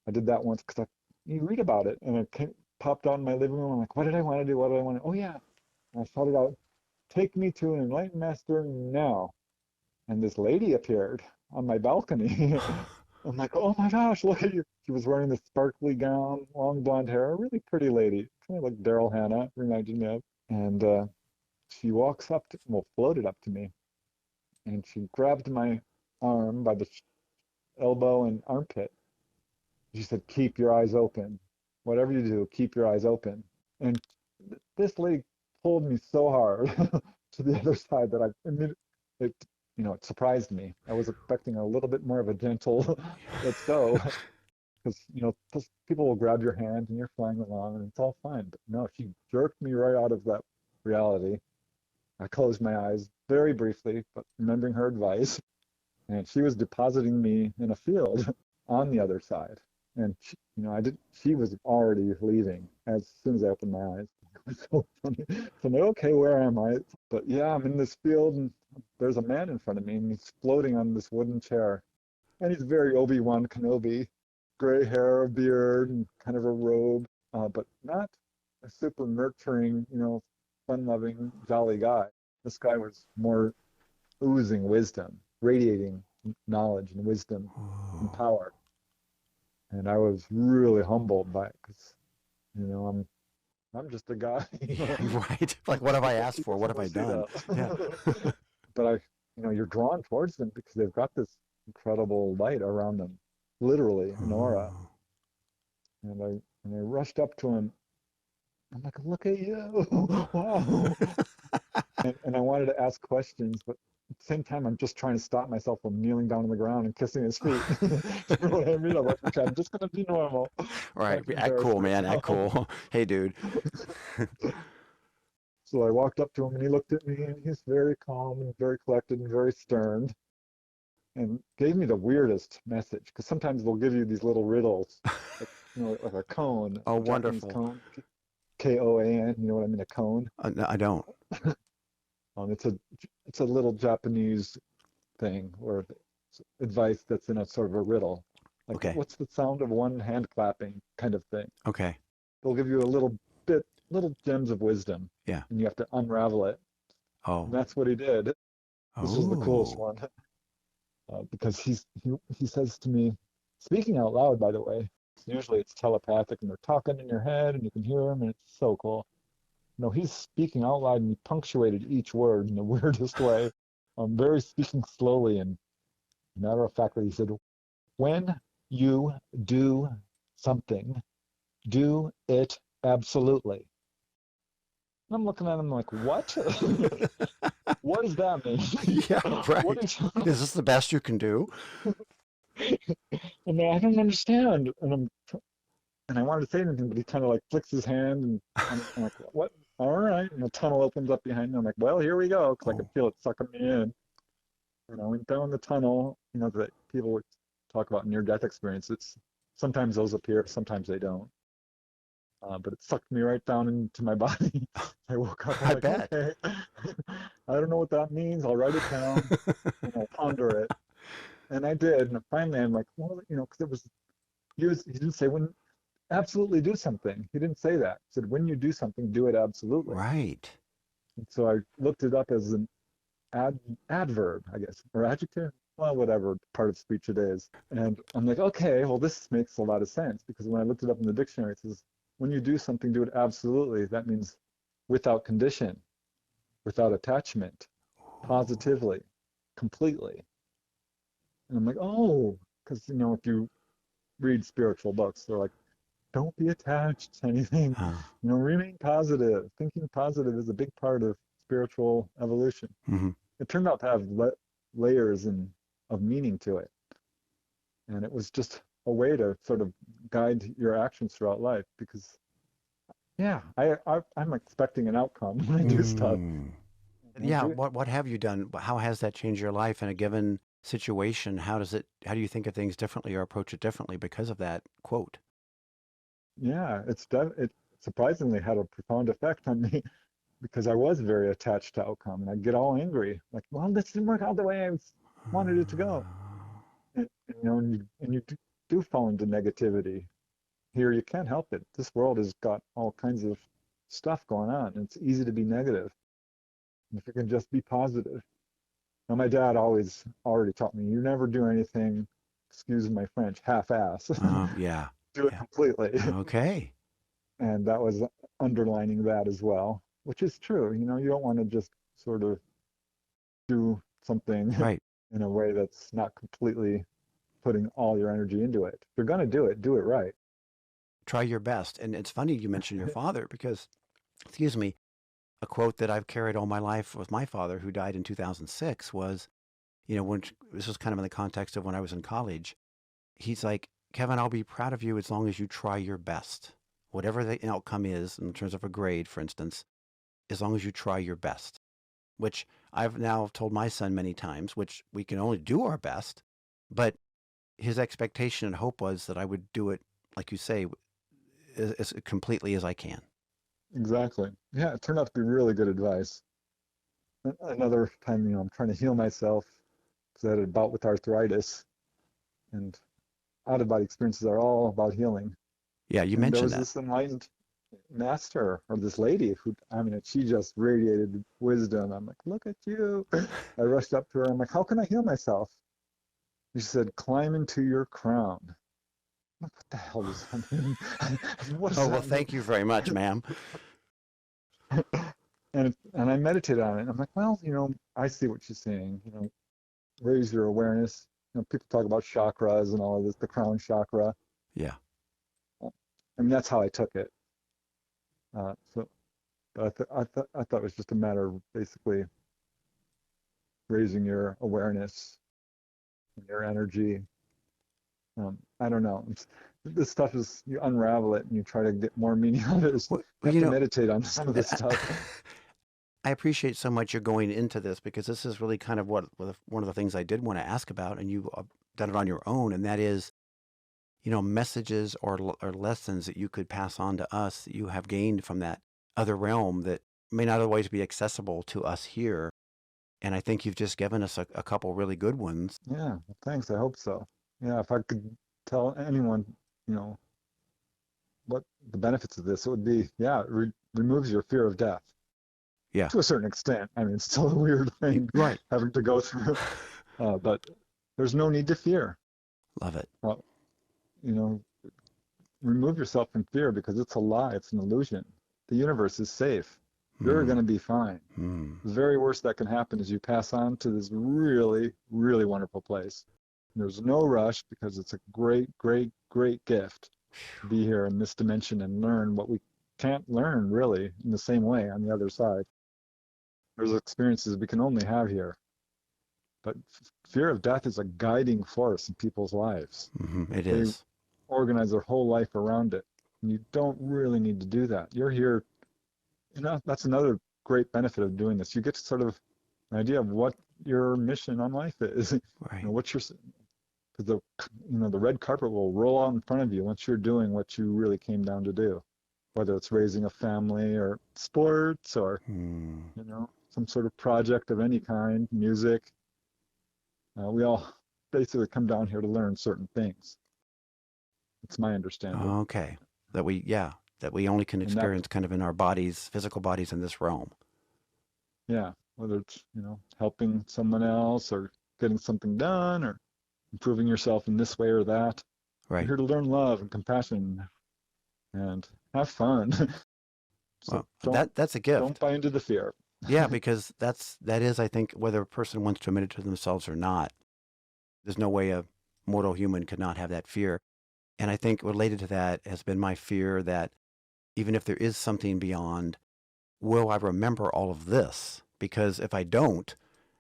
I did that once because you read about it and it popped out in my living room. I'm like, what did I want to do? What did I want to? Oh yeah. And I shouted out, take me to an enlightened master now. And this lady appeared on my balcony. I'm like, oh my gosh, look at you. She was wearing this sparkly gown, long blonde hair, a really pretty lady, kind of like Daryl Hannah, reminded me of. And she walks up to, well, floated up to me, and she grabbed my arm by the elbow and armpit. She said, keep your eyes open. Whatever you do, keep your eyes open. And this lady pulled me so hard to the other side that it, it surprised me. I was expecting a little bit more of a gentle, let's go. Because, people will grab your hand and you're flying along and it's all fine. But no, she jerked me right out of that reality. I closed my eyes very briefly, but remembering her advice, and she was depositing me in a field on the other side. And she was already leaving as soon as I opened my eyes. It was so funny. So I'm like, okay, where am I? But yeah, I'm in this field and there's a man in front of me and he's floating on this wooden chair. And he's very Obi-Wan Kenobi, gray hair, a beard, and kind of a robe, but not a super nurturing, fun-loving, jolly guy. This guy was more oozing wisdom, radiating knowledge and wisdom and Ooh. power. And I was really humbled by it because, I'm just a guy, Yeah, right. Like, what have I asked for? people What from have I done? Rosita. Yeah. But you're drawn towards them because they've got this incredible light around them. literally an aura. Oh. And I rushed up to him. I'm like, look at you. Wow. And I wanted to ask questions, but at the same time, I'm just trying to stop myself from kneeling down on the ground and kissing his feet. You know what I mean? I'm like, okay, I'm just going to be normal, All right, not to act embarrass cool, man. Act myself. cool. Hey, dude. So I walked up to him and he looked at me and he's very calm and very collected and very stern and gave me the weirdest message because sometimes they'll give you these little riddles, like, like a cone, Oh, a Japanese wonderful. cone, Koan, you know what I mean, a cone. No, I don't. It's a little Japanese thing or advice that's in a sort of a riddle. Like, Okay. what's the sound of one hand clapping kind of thing. Okay. They'll give you a little gems of wisdom, Yeah. and you have to unravel it. And Oh. that's what he did. This was the coolest Oh. one because he says to me, speaking out loud, by the way. Usually it's telepathic, and they're talking in your head, and you can hear them, and it's so cool. No, he's speaking out loud, and he punctuated each word in the weirdest way. Very speaking slowly, and matter of factly, he said, when you do something, do it absolutely. And I'm looking at him like, what? What does that Yeah, mean? What right. is, Is this the best you can do? and I don't understand. And I wanted to say anything, but he kind of like flicks his hand, and I'm like, what? All right. And the tunnel opens up behind me. I'm like, well, here we go, because I could Oh. feel it sucking me in. And I went down the tunnel, that people would talk about near-death experiences. Sometimes those appear, sometimes they don't. But it sucked me right down into my body. I woke up, I'm I like, bet. okay, I don't know what that means. I'll write it down and I'll ponder it. And I did. And finally, I'm like, well, because he didn't say when, absolutely do something. He didn't say that. He said, when you do something, do it absolutely. Right. And so I looked it up as an adverb, I guess, or adjective, well, whatever part of speech it is. And I'm like, okay, well, this makes a lot of sense because when I looked it up in the dictionary, it says, when you do something, do it absolutely. That means without condition, without attachment, positively, completely. And I'm like, oh, because, if you read spiritual books, they're like, don't be attached to anything, Huh. remain positive. Thinking positive is a big part of spiritual evolution. Hmm. It turned out to have layers of meaning to it. And it was just a way to sort of guide your actions throughout life because, yeah, I'm expecting an outcome when I do stuff. Mm. And I Yeah. do it. What have you done? How has that changed your life in a given situation? How do you think of things differently or approach it differently because of that quote? Yeah, it surprisingly had a profound effect on me because I was very attached to outcome and I'd get all angry. Like, well, this didn't work out the way wanted it to go. And you do fall into negativity. Here, you can't help it. This world has got all kinds of stuff going on. And it's easy to be negative. And if you can just be positive. Now, my dad always already taught me, you never do anything, excuse my French, half-ass. Yeah. Do it Yeah. completely. Okay. And that was underlining that as well, which is true. You don't want to just sort of do something Right. in a way that's not completely putting all your energy into it. If you're going to do it right. Try your best. And it's funny you mentioned your father because, excuse me, a quote that I've carried all my life with my father, who died in 2006, was, when this was kind of in the context of when I was in college. He's like, Kevin, I'll be proud of you as long as you try your best. Whatever the outcome is, in terms of a grade, for instance, as long as you try your best, which I've now told my son many times, which we can only do our best. But his expectation and hope was that I would do it, like you say, as completely as I can. Exactly. Yeah, it turned out to be really good advice. Another time, I'm trying to heal myself because I had a bout with arthritis, and out-of-body experiences are all about healing. Yeah, you And there mentioned was that. this enlightened master or this lady who, she just radiated wisdom. I'm like, look at you. I rushed up to her. I'm like, how can I heal myself? She said, climb into your crown. I'm like, what the hell does that mean? What does Oh, well, that mean? thank you very much, ma'am. And I meditated on it. I'm like, well, I see what she's saying. Raise your awareness people talk about chakras and all of this, the crown chakra. Yeah. I mean, that's how I took it. So I thought it was just a matter of basically raising your awareness and your energy. I don't know. This stuff is, you unravel it and you try to get more meaning out of it. You Well, have to meditate on some of this I stuff. I appreciate so much you're going into this because this is really kind of one of the things I did want to ask about, and you done it on your own, and that is, messages or lessons that you could pass on to us that you have gained from that other realm that may not always be accessible to us here. And I think you've just given us a couple really good ones. Yeah, well, thanks. I hope so. Yeah, if I could tell anyone, you know, what the benefits of this, it would be, yeah, it removes your fear of death Yeah. to a certain extent. I mean, it's still a weird thing Right. having to go through, but there's no need to fear. Love it. Well, you know, remove yourself from fear because it's a lie, it's an illusion. The universe is safe. You're going Hmm. to be fine. Hmm. The very worst that can happen is you pass on to this really, really wonderful place. There's no rush because it's a great, great, great gift to be here in this dimension and learn what we can't learn really in the same way on the other side. There's experiences we can only have here. But fear of death is a guiding force in people's lives. It They is. organize their whole life around it. And you don't really need to do that. You're here, that's another great benefit of doing this. You get sort of an idea of what your mission on life is. Right. What's your, because the red carpet will roll out in front of you once you're doing what you really came down to do, whether it's raising a family or sports or, Hmm. some sort of project of any kind, music. We all basically come down here to learn certain things. It's my understanding. Okay. That we only can And that, experience kind of in our bodies, physical bodies in this realm. yeah, whether it's, helping someone else or getting something done or improving yourself in this way or that. You're Right. here to learn love and compassion and have fun. So Well, don't that's a don't gift. buy into the fear. Yeah, because that is, I think, whether a person wants to admit it to themselves or not, there's no way a mortal human could not have that fear. And I think related to that has been my fear that even if there is something beyond, will I remember all of this? Because if I don't,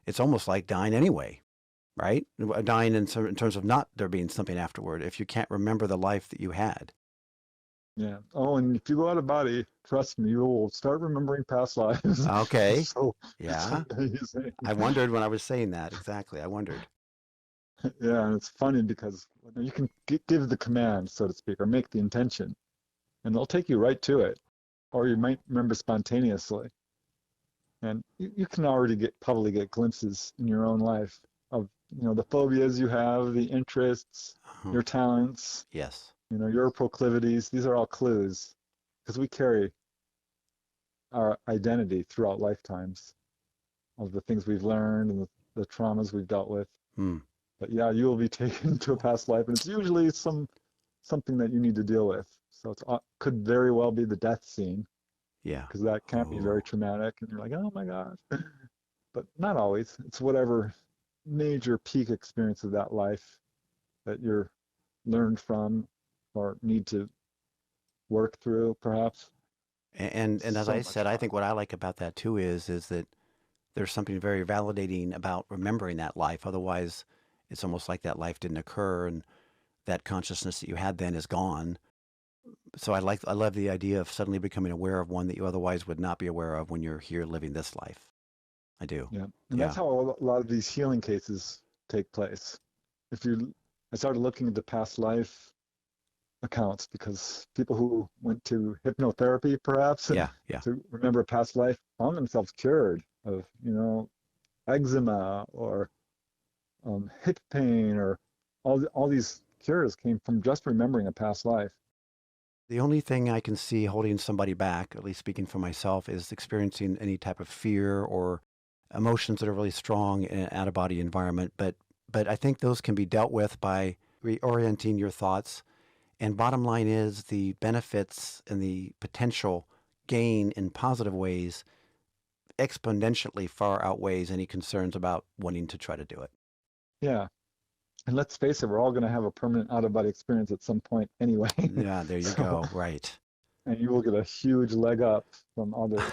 it's almost like dying anyway, right? Dying in terms of not there being something afterward. If you can't remember the life that you had. Yeah. Oh, and if you go out of body, trust me, you will start remembering past lives. Okay. So it's Yeah. amazing. I wondered when I was saying that. Exactly. I wondered. Yeah, and it's funny because you can give the command, so to speak, or make the intention, and they'll take you right to it. Or you might remember spontaneously. And you can already probably get glimpses in your own life of, the phobias you have, the interests, Uh-huh. your talents, Yes. your proclivities. These are all clues because we carry our identity throughout lifetimes of the things we've learned and the traumas we've dealt with. Hmm. But yeah, you will be taken to a past life, and it's usually something that you need to deal with. So it could very well be the death scene Yeah. because that can be very Oh. traumatic, and you're like, oh my gosh. But not always. It's whatever major peak experience of that life that you're learned from or need to work through, perhaps. And as So I much said, I fun. think what I like about that too is that there's something very validating about remembering that life. Otherwise, it's almost like that life didn't occur and that consciousness that you had then is gone. So I love the idea of suddenly becoming aware of one that you otherwise would not be aware of when you're here living this life. I do. Yeah. And that's Yeah. how a lot of these healing cases take place. If you, I started looking into past life accounts because people who went to hypnotherapy, perhaps, Yeah. Yeah. to remember a past life found themselves cured of, eczema or hip pain or all these cures came from just remembering a past life. The only thing I can see holding somebody back, at least speaking for myself, is experiencing any type of fear or emotions that are really strong in an out of body environment. But I think those can be dealt with by reorienting your thoughts. And bottom line is the benefits and the potential gain in positive ways exponentially far outweighs any concerns about wanting to try to do it. Yeah. And let's face it, we're all going to have a permanent out-of-body experience at some point anyway. Yeah, there you So, go. Right. and you will get a huge leg up from others.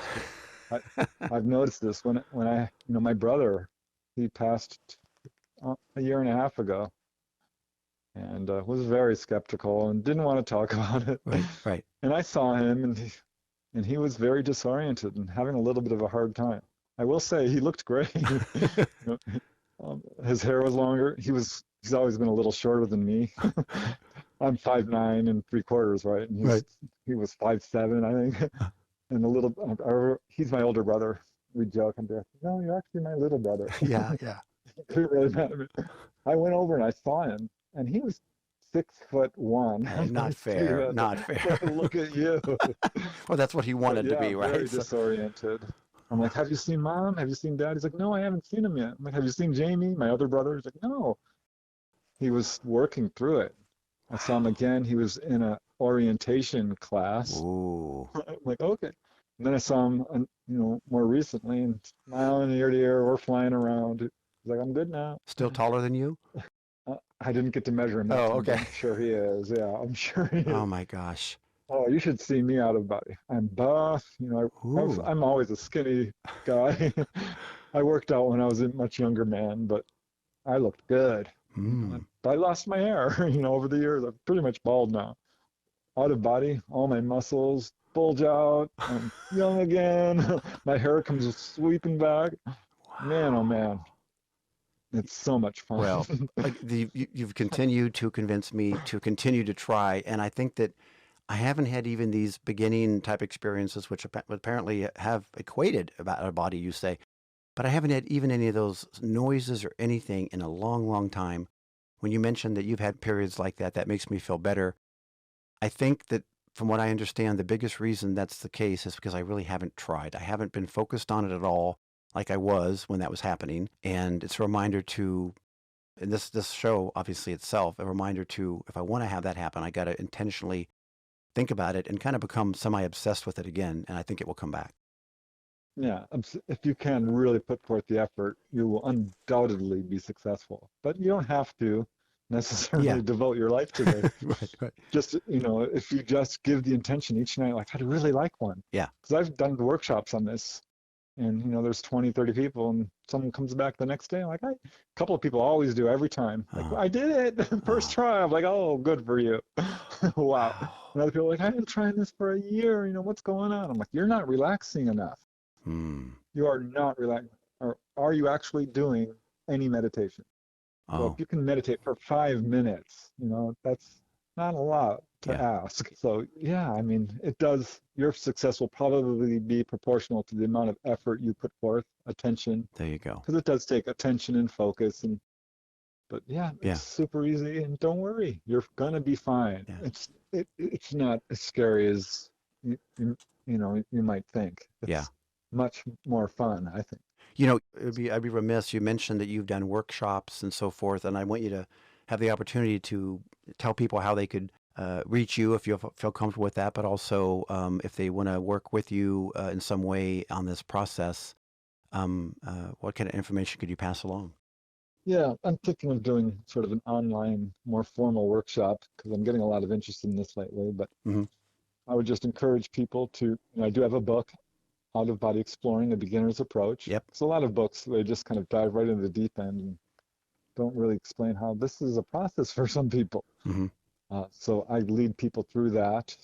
But I've noticed this when I, my brother, he passed a year and a half ago, and was very skeptical and didn't want to talk about it. Right, right. And I saw him, and he was very disoriented and having a little bit of a hard time. I will say he looked great. You know, his hair was longer. He's always been a little shorter than me. I'm 5'9 3/4", right? And Right. he was 5'7", I think. And he's my older brother. We joke and be like, no, you're actually my little brother. Yeah, yeah. It really mad at me. I went over and I saw him, and he was 6'1". Not So you fair. had Not to fair. look at you. Well, that's what he But wanted to yeah, be, right? very So, disoriented. I'm like, have you seen mom? Have you seen dad? He's like, no, I haven't seen him yet. I'm like, have you seen Jamie, my other brother? He's like, no. He was working through it. I saw him wow. again. He was in a orientation class. Ooh. I'm like, okay. And then I saw him, more recently, and smiling ear to ear. We're flying around. He's like, I'm good now. Still taller than you? I didn't get to measure him that Oh, time, but okay. I'm sure he is. Yeah, I'm sure he Oh is. my gosh. Oh, you should see me out of body. I'm buff. Ooh. I'm always a skinny guy. I worked out when I was a much younger man, but I looked good. Hmm. But I lost my hair, over the years. I'm pretty much bald now. Out of body, all my muscles bulge out. I'm young again. My hair comes sweeping back. Man, oh Wow. man, it's so much fun. Well, you've continued to convince me to continue to try, and I think that I haven't had even these beginning type experiences, which apparently have equated about our body, you say, but I haven't had even any of those noises or anything in a long, long time. When you mentioned that you've had periods like that, that makes me feel better. I think that from what I understand, the biggest reason that's the case is because I really haven't tried. I haven't been focused on it at all like I was when that was happening. And it's a reminder to, and this show obviously itself, a reminder to, if I want to have that happen, I got to intentionally think about it and kind of become semi-obsessed with it again, and I think it will come back. Yeah, if you can really put forth the effort, you will undoubtedly be successful. But you don't have to Yeah. necessarily devote your life to this. Right, right. Just, if you just give the intention each night, like, I'd really like one. Yeah. Because I've done workshops on this, and, there's 20, 30 people, and someone comes back the next day, like, a couple of people always do every time. Like, Oh, I did it, first oh, try. I'm like, oh, good for you. Wow. wow. And other people are like, I've been trying this for a year, what's going on? I'm like, you're not relaxing enough. Hmm. You are not relaxing. Or are you actually doing any meditation? So if Oh, you can meditate for 5 minutes, that's not a lot to yeah. ask. So yeah, I mean, it does, your success will probably be proportional to the amount of effort you put forth, attention, There you go. because it does take attention and focus. But yeah, it's Yeah. super easy, and don't worry, you're gonna be fine. Yeah. It's not as scary as you might think. Yeah. It's much more fun, I think. I'd be remiss. You mentioned that you've done workshops and so forth, and I want you to have the opportunity to tell people how they could reach you if you feel comfortable with that, but also if they want to work with you in some way on this process, what kind of information could you pass along? Yeah, I'm thinking of doing sort of an online, more formal workshop because I'm getting a lot of interest in this lately. But Hmm. I would just encourage people to, I do have a book, Out of Body Exploring, A Beginner's Approach. Yep. It's a lot of books, they just kind of dive right into the deep end and don't really explain how this is a process for some people. Hmm. So I lead people through that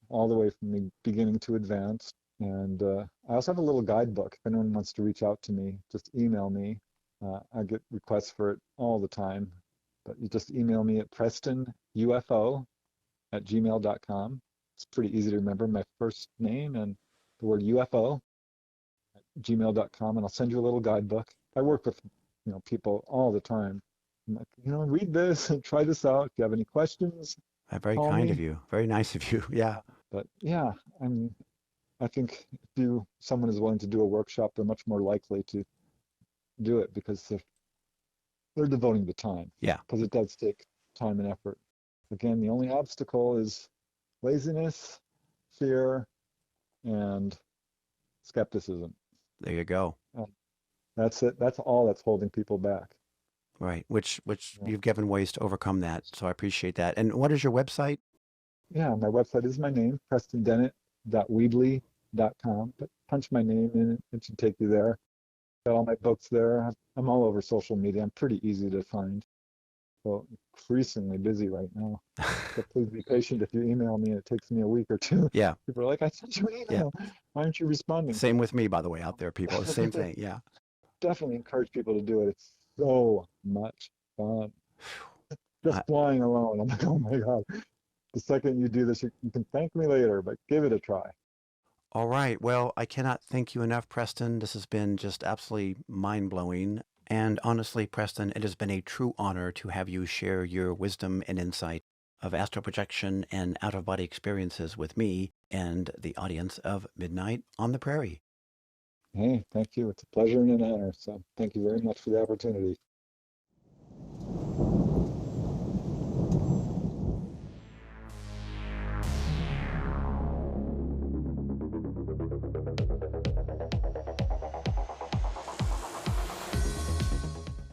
all the way from the beginning to advanced. And I also have a little guidebook. If anyone wants to reach out to me, just email me. I get requests for it all the time. But you just email me at prestonufo@gmail.com. It's pretty easy to remember, my first name and the word UFO at gmail.com, and I'll send you a little guidebook. I work with people all the time. I'm like, read this and try this out. If you have any questions, Very call kind of me. you. Very nice of you. Yeah. But yeah, I think if someone is willing to do a workshop, they're much more likely to do it because they're devoting the time. Yeah. Because it does take time and effort. Again, the only obstacle is laziness, fear, and skepticism. There you go. And that's it. That's all that's holding people back. Right. Which Yeah. you've given ways to overcome that. So I appreciate that. And what is your website? Yeah, my website is my name, prestondennett.weebly.com. But punch my name in, it should take you there. Got all my books there. I'm all over social media. I'm pretty easy to find. So increasingly busy right now. So please be patient if you email me and it takes me a week or two. Yeah. People are like, I sent you an Yeah. email. Why aren't you responding? Same with me, by the way, out there, people. The same thing. Yeah. Definitely encourage people to do it. It's so much fun. I, Just flying alone. I'm like, oh my God. The second you do this, you can thank me later, but give it a try. all right. Well, I cannot thank you enough, Preston. This has been just absolutely mind blowing. And honestly, Preston, it has been a true honor to have you share your wisdom and insight of astral projection and out of body experiences with me and the audience of Midnight on the Prairie. Hey, thank you. It's a pleasure and an honor. So thank you very much for the opportunity.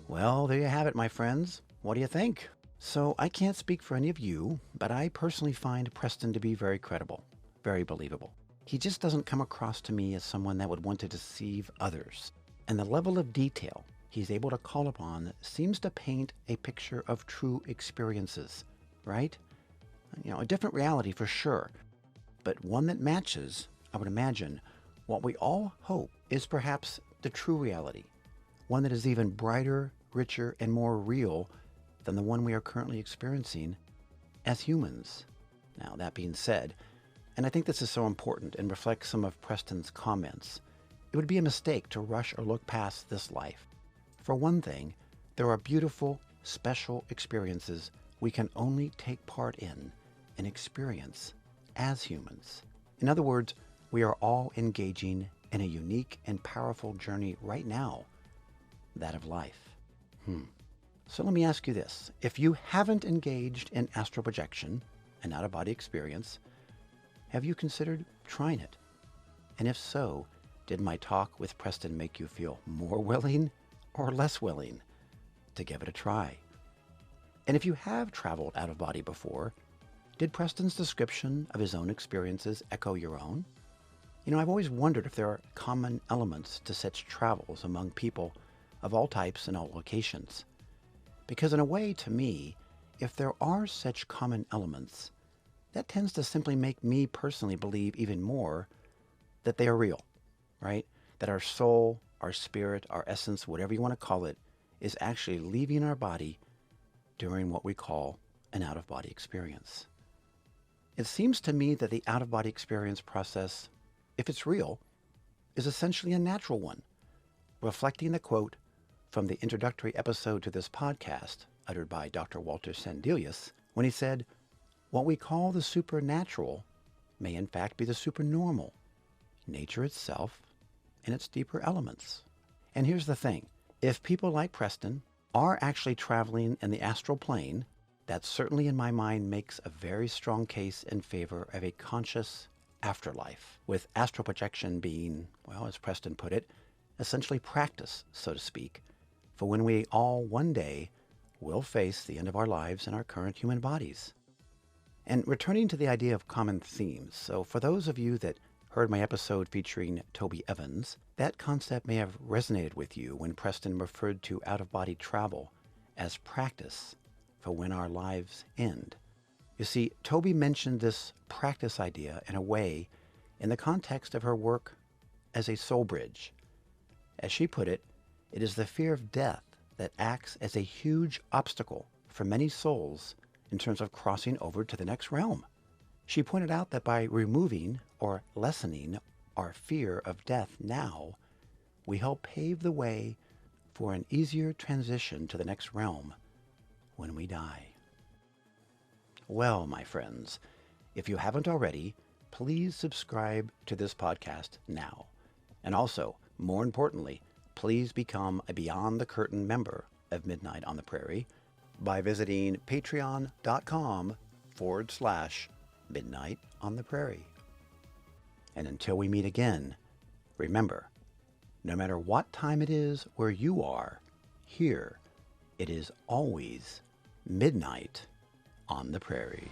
Well, there you have it, my friends. What do you think? So I can't speak for any of you, but I personally find Preston to be very credible, very believable. He just doesn't come across to me as someone that would want to deceive others. And the level of detail he's able to call upon seems to paint a picture of true experiences, right? A different reality for sure, but one that matches, I would imagine, what we all hope is perhaps the true reality, one that is even brighter, richer, and more real than the one we are currently experiencing as humans. Now, that being said, and I think this is so important and reflects some of Preston's comments, it would be a mistake to rush or look past this life. For one thing, there are beautiful, special experiences we can only take part in and experience as humans. In other words, we are all engaging in a unique and powerful journey right now, that of life. So let me ask you this. If you haven't engaged in astral projection, an out-of-body experience, have you considered trying it? And if so, did my talk with Preston make you feel more willing or less willing to give it a try? And if you have traveled out of body before, did Preston's description of his own experiences echo your own? I've always wondered if there are common elements to such travels among people of all types and all locations. Because in a way, to me, if there are such common elements, that tends to simply make me personally believe even more that they are real, right? That our soul, our spirit, our essence, whatever you want to call it, is actually leaving our body during what we call an out-of-body experience. It seems to me that the out-of-body experience process, if it's real, is essentially a natural one, reflecting the quote from the introductory episode to this podcast, uttered by Dr. Walter Sandelius, when he said, "What we call the supernatural may in fact be the supernormal, nature itself and its deeper elements." And here's the thing. If people like Preston are actually traveling in the astral plane, that certainly in my mind makes a very strong case in favor of a conscious afterlife, with astral projection being, well, as Preston put it, essentially practice, so to speak, for when we all one day will face the end of our lives in our current human bodies. And returning to the idea of common themes, so for those of you that heard my episode featuring Toby Evans, that concept may have resonated with you when Preston referred to out-of-body travel as practice for when our lives end. You see, Toby mentioned this practice idea in a way in the context of her work as a soul bridge. As she put it, it is the fear of death that acts as a huge obstacle for many souls in terms of crossing over to the next realm. She pointed out that by removing or lessening our fear of death now, we help pave the way for an easier transition to the next realm when we die. Well, my friends, if you haven't already, please subscribe to this podcast now. And also, more importantly, please become a Beyond the Curtain member of Midnight on the Prairie by visiting patreon.com/Midnight on the Prairie. And until we meet again, remember, no matter what time it is where you are, here it is always midnight on the prairie.